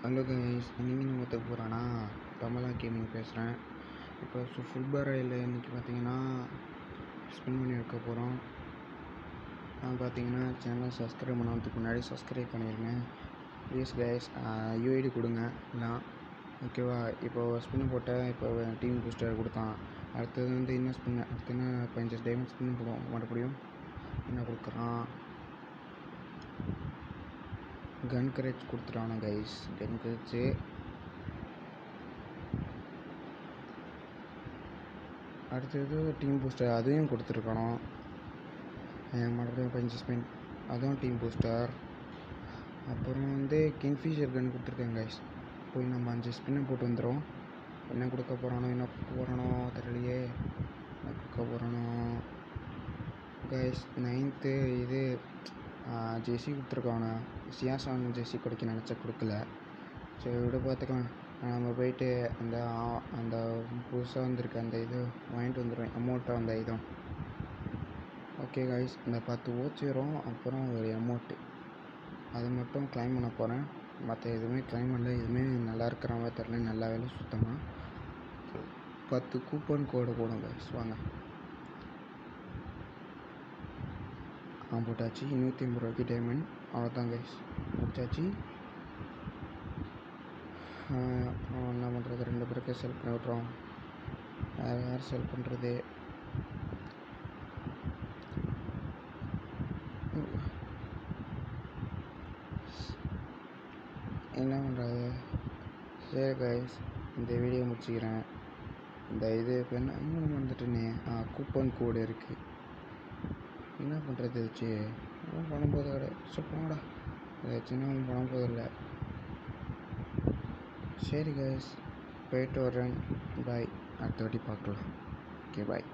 Hello guys, இன்றைக்கி நம்ம கற்றுக்க போகிறோன்னா தமிழா கேமிங் பேசுகிறேன். இப்போ ஃபுல் பாரையில் இன்றைக்கி பார்த்தீங்கன்னா ஸ்பின் பண்ணி வைக்க போகிறோம். நான் பார்த்தீங்கன்னா சேனல் சப்ஸ்கிரைப் பண்ணதுக்கு முன்னாடி சப்ஸ்கிரைப் பண்ணிடுங்க ப்ளீஸ் கைஸ். யூஐடி கொடுங்க நான் ஓகேவா. இப்போ ஸ்பின் போட்டால் இப்போ டீம் பூஸ்டர் கொடுத்தான். அடுத்தது வந்து என்ன ஸ்பின், அடுத்து என்ன 15 டைமண்ட் ஸ்பின் போடுவோம். மறுபடியும் என்ன கொடுக்குறான், கன் கரேஜ் கொடுத்துட்டானு கைஸ். கன் கரேஜ் அடுத்தது டீம் பூஸ்டர் அதையும் கொடுத்துருக்கணும். மறுபடியும் 15 ஸ்பின் அதுவும் டீம் பூஸ்டர். அப்புறம் வந்து கிங்ஃபிஷர் கன் கொடுத்துருக்கேன் கைஸ். போய் நம்ம 5 ஸ்பின்னு போட்டு வந்துடும். என்ன கொடுக்க போகிறானோ தெரியலையே. என்ன கொடுக்க போகிறானோ கைஸ். 9th இது ஜெர்சி கொடுத்துருக்கானு. சியாசான் ஜெர்சி கிடைக்க நினச்சா கொடுக்கல. சரி விட பார்த்துக்கலாம். நம்ம போயிட்டு அந்த புதுசாக வந்திருக்க அந்த இது வாங்கிட்டு வந்துடுவேன், அமௌண்ட்டை அந்த இதுவும். ஓகே கைஸ், இந்த 10 ஓச்சு வரும். அப்புறம் ஒரு அமௌண்ட்டு அது மட்டும் கிளைம் பண்ண போகிறேன். மற்ற எதுவுமே கிளைம் பண்ணல. எதுவுமே நல்லா இருக்கிற மாதிரி தெரில. நல்லா வேலை சுத்தமாக 10 கூப்பன் கோடு போடும் கைஸ். வாங்க போட்டாச்சு. 150 ரூபாய்க்கு டைமண்ட். அவ்வளோதான் கைஸ், முடிச்சாச்சு. என்ன பண்ணுறது, 2 பேருக்கு செல் பண்ணி விட்றோம். வேறு யார் செல் பண்ணுறது. என்ன பண்ணுறது. சரி கைஸ், இந்த வீடியோ முடிச்சுக்கிறேன். இந்த இது இப்போ என்ன இன்னும் வந்துட்டுனே கூப்பன் கோடு இருக்குது. என்ன பண்ணுறது வச்சு ஒன்றும் பண்ண போது கிடையாது. சுத்தமாடா இதை வச்சுன்னா ஒன்றும் பண்ண போதில்லை. சரி கைஸ், போயிட்டு வரேன். பாய், அடுத்த வாட்டி பார்க்கலாம். Okay bye.